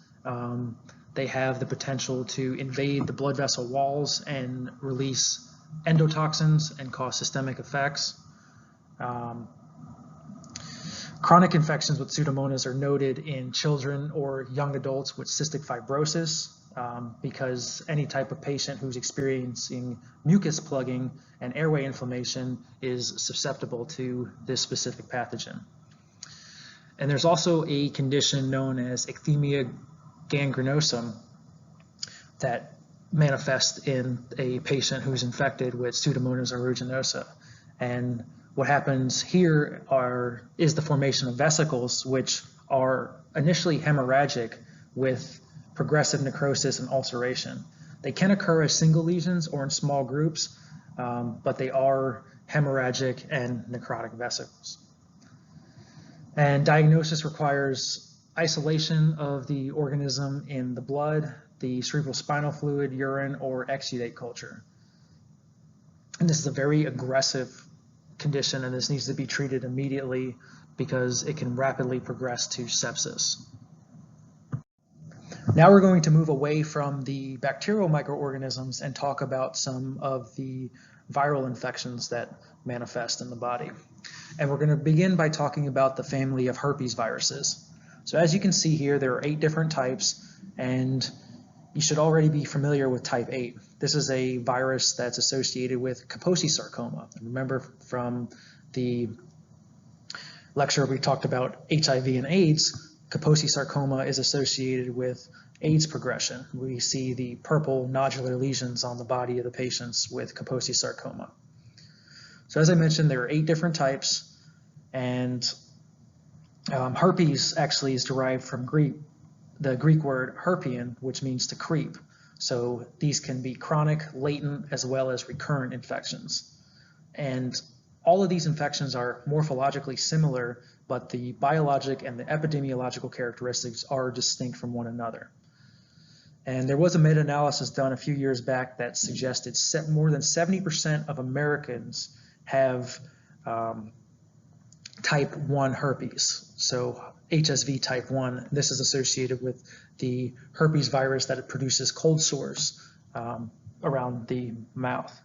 They have the potential to invade the blood vessel walls and release endotoxins and cause systemic effects. Chronic infections with Pseudomonas are noted in children or young adults with cystic fibrosis, because any type of patient who's experiencing mucus plugging and airway inflammation is susceptible to this specific pathogen. And there's also a condition known as ecthymia gangrenosum that manifests in a patient who's infected with Pseudomonas aeruginosa. And what happens here is the formation of vesicles, which are initially hemorrhagic with progressive necrosis and ulceration. They can occur as single lesions or in small groups, but they are hemorrhagic and necrotic vesicles. And diagnosis requires isolation of the organism in the blood, the cerebral spinal fluid, urine, or exudate culture. And this is a very aggressive condition, and this needs to be treated immediately because it can rapidly progress to sepsis. Now we're going to move away from the bacterial microorganisms and talk about some of the viral infections that manifest in the body. And we're going to begin by talking about the family of herpes viruses. So as you can see here, there are 8 different types, and you should already be familiar with type 8. This is a virus that's associated with Kaposi sarcoma. And remember from the lecture we talked about HIV and AIDS, Kaposi sarcoma is associated with AIDS progression. We see the purple nodular lesions on the body of the patients with Kaposi sarcoma. So as I mentioned, there are 8 different types, and herpes actually is derived from the Greek word herpein, which means to creep. So these can be chronic, latent, as well as recurrent infections. And all of these infections are morphologically similar, but the biologic and the epidemiological characteristics are distinct from one another. And there was a meta-analysis done a few years back that suggested more than 70% of Americans have type 1 herpes, so HSV type 1. This is associated with the herpes virus that it produces cold sores around the mouth.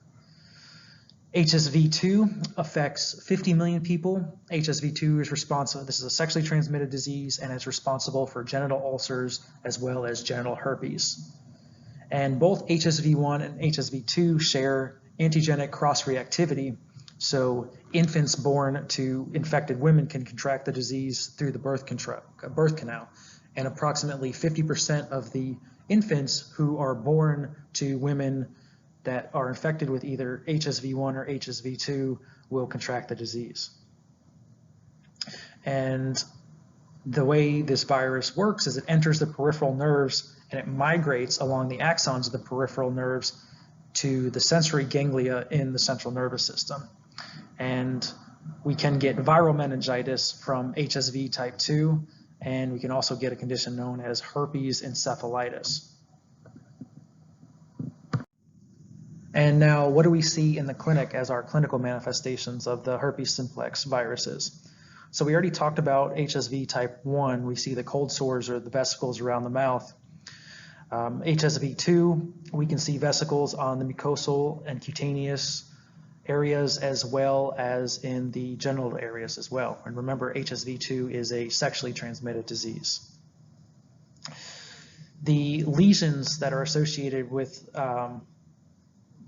HSV2 affects 50 million people. HSV2 is responsible, this is a sexually transmitted disease, and it's responsible for genital ulcers as well as genital herpes. And both HSV1 and HSV2 share antigenic cross-reactivity, so infants born to infected women can contract the disease through the birth canal. And approximately 50% of the infants who are born to women that are infected with either HSV1 or HSV2 will contract the disease. And the way this virus works is it enters the peripheral nerves and it migrates along the axons of the peripheral nerves to the sensory ganglia in the central nervous system. And We can get viral meningitis from HSV type 2, and we can also get a condition known as herpes encephalitis. And now, what do we see in the clinic as our clinical manifestations of the herpes simplex viruses? So we already talked about HSV type 1. We see the cold sores or the vesicles around the mouth. HSV 2, we can see vesicles on the mucosal and cutaneous areas as well as in the genital areas as well. And remember, HSV2 is a sexually transmitted disease. The lesions that are associated with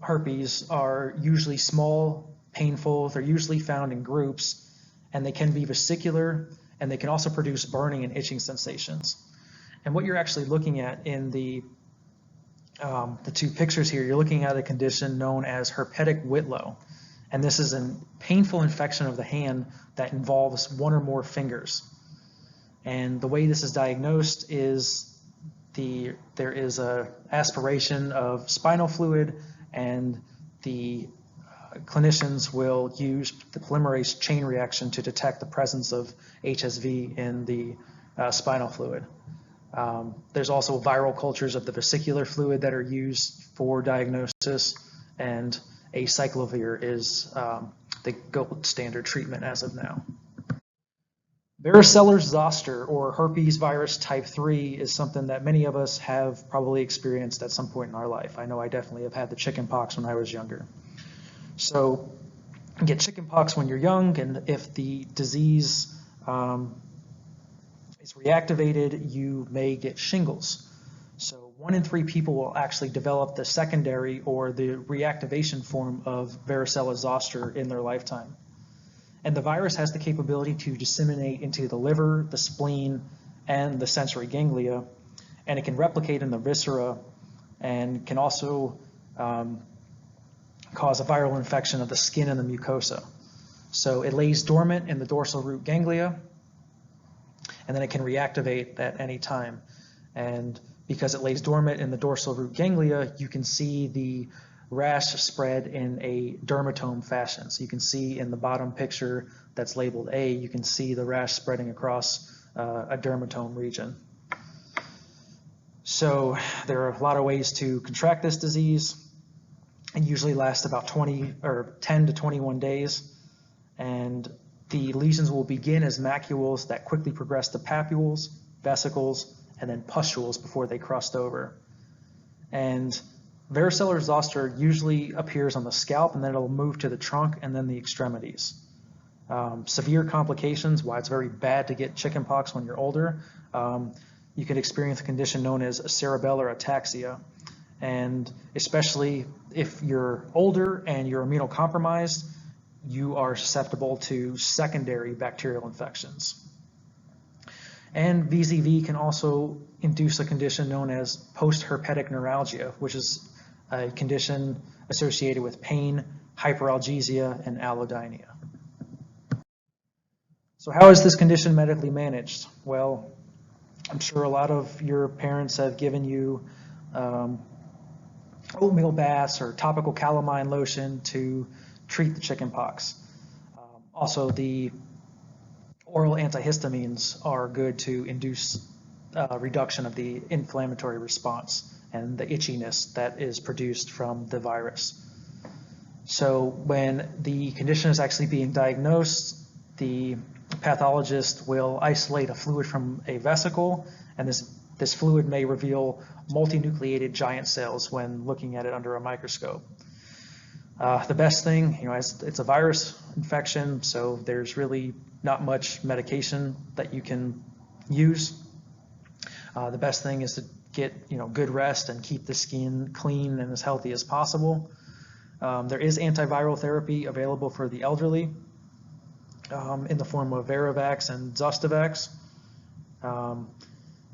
herpes are usually small, painful. They're usually found in groups, and they can be vesicular, and they can also produce burning and itching sensations. And what you're actually looking at in the two pictures here, you're looking at a condition known as herpetic whitlow. And this is a painful infection of the hand that involves one or more fingers. And the way this is diagnosed is there is a aspiration of spinal fluid, and the clinicians will use the polymerase chain reaction to detect the presence of HSV in the spinal fluid. There's also viral cultures of the vesicular fluid that are used for diagnosis, and acyclovir is the gold standard treatment as of now. Varicella zoster, or herpes virus type 3, is something that many of us have probably experienced at some point in our life. I know I definitely have had the chicken pox when I was younger. So you get chicken pox when you're young, and if the disease is reactivated, you may get shingles. So 1 in 3 people will actually develop the secondary or the reactivation form of varicella zoster in their lifetime. And the virus has the capability to disseminate into the liver, the spleen, and the sensory ganglia, and it can replicate in the viscera and can also cause a viral infection of the skin and the mucosa. So it lays dormant in the dorsal root ganglia, and then it can reactivate at any time. And because it lays dormant in the dorsal root ganglia, you can see the rash spread in a dermatome fashion. So you can see in the bottom picture that's labeled A, you can see the rash spreading across a dermatome region. So there are a lot of ways to contract this disease. It usually lasts about 10 to 21 days, and the lesions will begin as macules that quickly progress to papules, vesicles, and then pustules before they crossed over. And varicella zoster usually appears on the scalp, and then it'll move to the trunk and then the extremities. Severe complications, why it's very bad to get chickenpox when you're older, you can experience a condition known as cerebellar ataxia. And especially if you're older and you're immunocompromised, you are susceptible to secondary bacterial infections. And VZV can also induce a condition known as post-herpetic neuralgia, which is a condition associated with pain, hyperalgesia, and allodynia. So how is this condition medically managed? Well, I'm sure a lot of your parents have given you oatmeal baths or topical calamine lotion to treat the chickenpox. Also, the oral antihistamines are good to induce reduction of the inflammatory response and the itchiness that is produced from the virus. So when the condition is actually being diagnosed, the pathologist will isolate a fluid from a vesicle, and this fluid may reveal multinucleated giant cells when looking at it under a microscope. The best thing, it's a virus infection, so there's really not much medication that you can use. The best thing is to get good rest and keep the skin clean and as healthy as possible. There is antiviral therapy available for the elderly in the form of Varivax and Zostavax.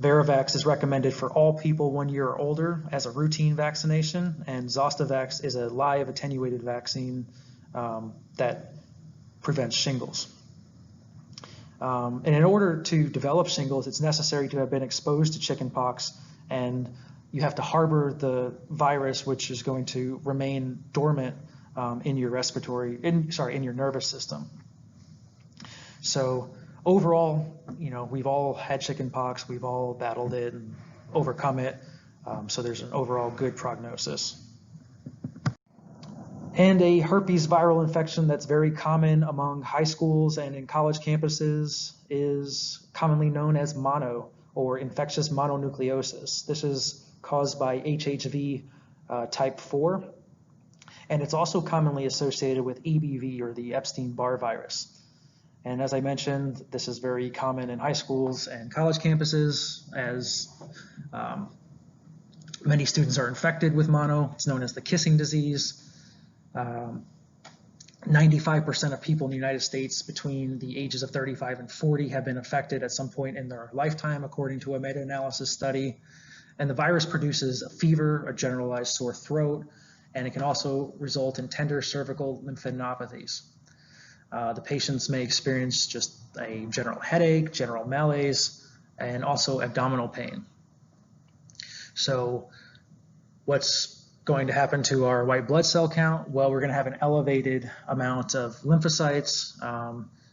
Varivax is recommended for all people 1 year or older as a routine vaccination, and Zostavax is a live attenuated vaccine that prevents shingles. And in order to develop shingles, it's necessary to have been exposed to chickenpox, and you have to harbor the virus, which is going to remain dormant in your in your nervous system. So overall, we've all had chickenpox, we've all battled it and overcome it. So there's an overall good prognosis. And a herpes viral infection that's very common among high schools and in college campuses is commonly known as mono, or infectious mononucleosis. This is caused by HHV type 4, and it's also commonly associated with EBV, or the Epstein-Barr virus. And as I mentioned, this is very common in high schools and college campuses, as many students are infected with mono. It's known as the kissing disease. 95% of people in the United States between the ages of 35 and 40 have been affected at some point in their lifetime, according to a meta-analysis study. And the virus produces a fever, a generalized sore throat, and it can also result in tender cervical lymphadenopathies. The patients may experience just a general headache, general malaise, and also abdominal pain. So what's going to happen to our white blood cell count? Well, we're going to have an elevated amount of lymphocytes.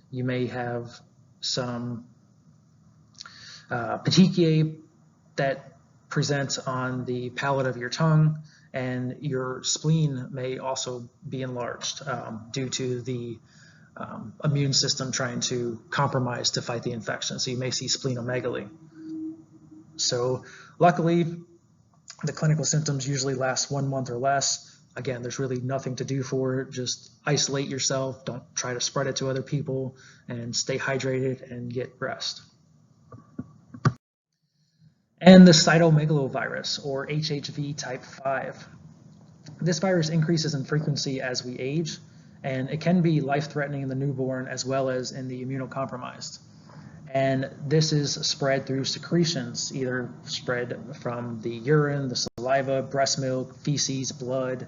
You may have some petechiae that present on the palate of your tongue, and your spleen may also be enlarged due to the immune system trying to compromise to fight the infection. So you may see splenomegaly. So luckily, the clinical symptoms usually last 1 month or less. Again, there's really nothing to do for it. Just isolate yourself. Don't try to spread it to other people, and stay hydrated and get rest. And the Cytomegalovirus, or HHV type 5. This virus increases in frequency as we age, and it can be life-threatening in the newborn as well as in the immunocompromised. And this is spread through secretions, either spread from the urine, the saliva, breast milk, feces, blood,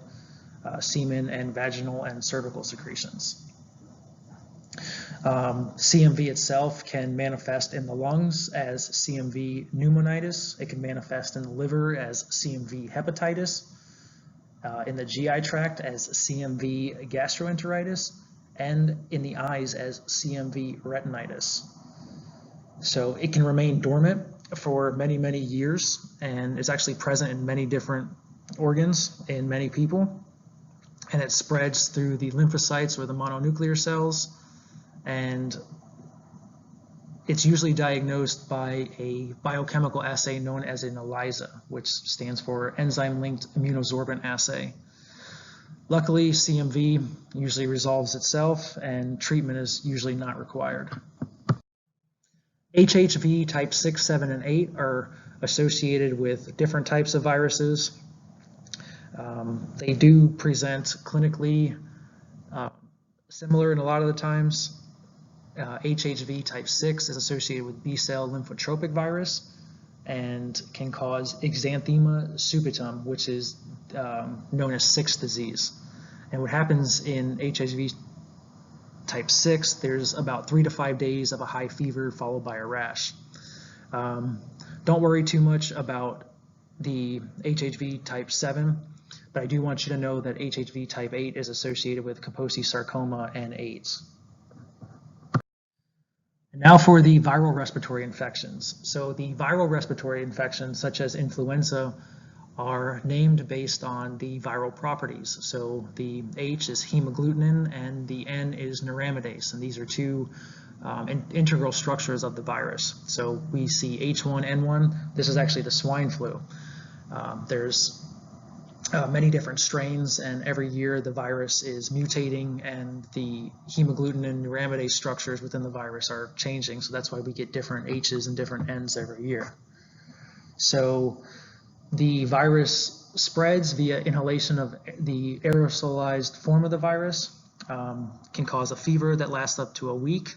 semen, and vaginal and cervical secretions. CMV itself can manifest in the lungs as CMV pneumonitis. It can manifest in the liver as CMV hepatitis, in the GI tract as CMV gastroenteritis, and in the eyes as CMV retinitis. So it can remain dormant for many, many years, and it's actually present in many different organs in many people. And it spreads through the lymphocytes, or the mononuclear cells, and it's usually diagnosed by a biochemical assay known as an ELISA, which stands for enzyme-linked immunosorbent assay. Luckily, CMV usually resolves itself, and treatment is usually not required. HHV type 6, 7, and 8 are associated with different types of viruses. They do present clinically similar in a lot of the times. HHV type 6 is associated with B-cell lymphotropic virus and can cause exanthema subitum, which is known as 6 disease. And what happens in HHV type 6, there's about 3 to 5 days of a high fever followed by a rash. Don't worry too much about the HHV type 7, but I do want you to know that HHV type 8 is associated with Kaposi sarcoma and AIDS. And now for the viral respiratory infections. So the viral respiratory infections, such as influenza, are named based on the viral properties. So the H is hemagglutinin and the N is neuraminidase, and these are two integral structures of the virus. So we see H1N1. This is actually the swine flu. There's many different strains, and every year the virus is mutating, and the hemagglutinin and neuraminidase structures within the virus are changing. So that's why we get different H's and different N's every year. So the virus spreads via inhalation of the aerosolized form of the virus, can cause a fever that lasts up to a week.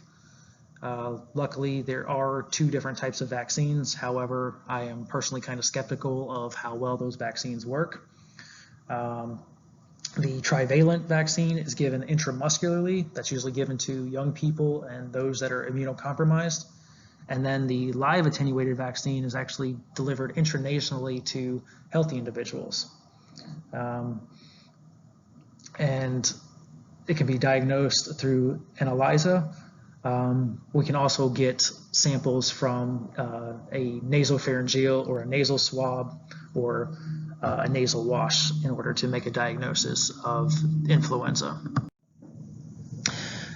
Luckily, there are 2 different types of vaccines. However, I am personally kind of skeptical of how well those vaccines work. The trivalent vaccine is given intramuscularly. That's usually given to young people and those that are immunocompromised. And then the live attenuated vaccine is actually delivered intranasally to healthy individuals. And it can be diagnosed through an ELISA. We can also get samples from a nasopharyngeal or a nasal swab or a nasal wash in order to make a diagnosis of influenza.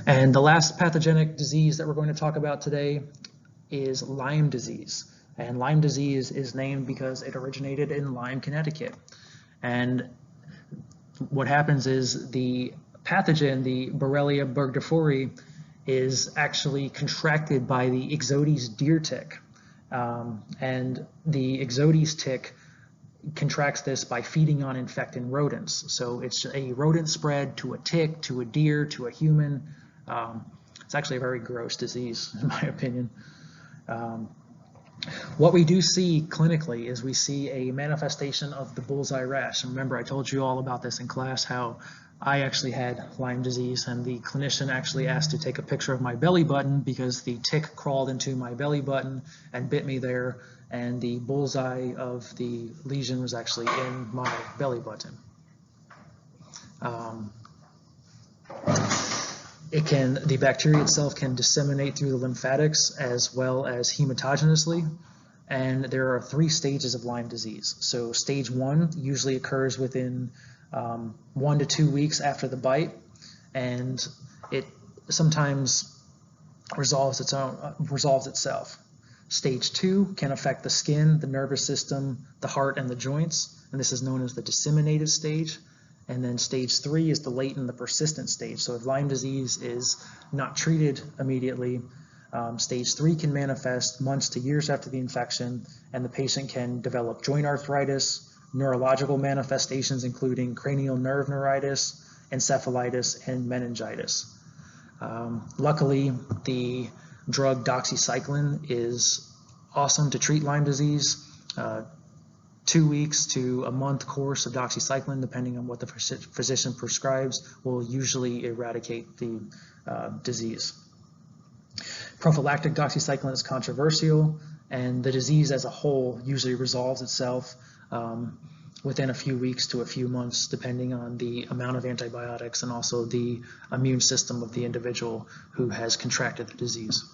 And the last pathogenic disease that we're going to talk about today is Lyme disease. And Lyme disease is named because it originated in Lyme, Connecticut. And what happens is the pathogen, the Borrelia burgdorferi, is actually contracted by the Ixodes deer tick. And the Ixodes tick contracts this by feeding on infected rodents. So it's a rodent spread to a tick, to a deer, to a human. It's actually a very gross disease, in my opinion. What we do see clinically is we see a manifestation of the bullseye rash. And remember, I told you all about this in class, how I actually had Lyme disease, and the clinician actually asked to take a picture of my belly button because the tick crawled into my belly button and bit me there, and the bullseye of the lesion was actually in my belly button. The bacteria itself can disseminate through the lymphatics as well as hematogenously, and there are 3 stages of Lyme disease. So stage 1 usually occurs within 1 to 2 weeks after the bite, and it sometimes resolves itself. Stage 2 can affect the skin, the nervous system, the heart, and the joints, and this is known as the disseminated stage. And then stage 3 is the latent, the persistent stage. So if Lyme disease is not treated immediately, stage 3 can manifest months to years after the infection, and the patient can develop joint arthritis, neurological manifestations including cranial nerve neuritis, encephalitis, and meningitis. Luckily, the drug doxycycline is awesome to treat Lyme disease. 2 weeks to a month course of doxycycline, depending on what the physician prescribes, will usually eradicate the disease. Prophylactic doxycycline is controversial, and the disease as a whole usually resolves itself within a few weeks to a few months, depending on the amount of antibiotics and also the immune system of the individual who has contracted the disease.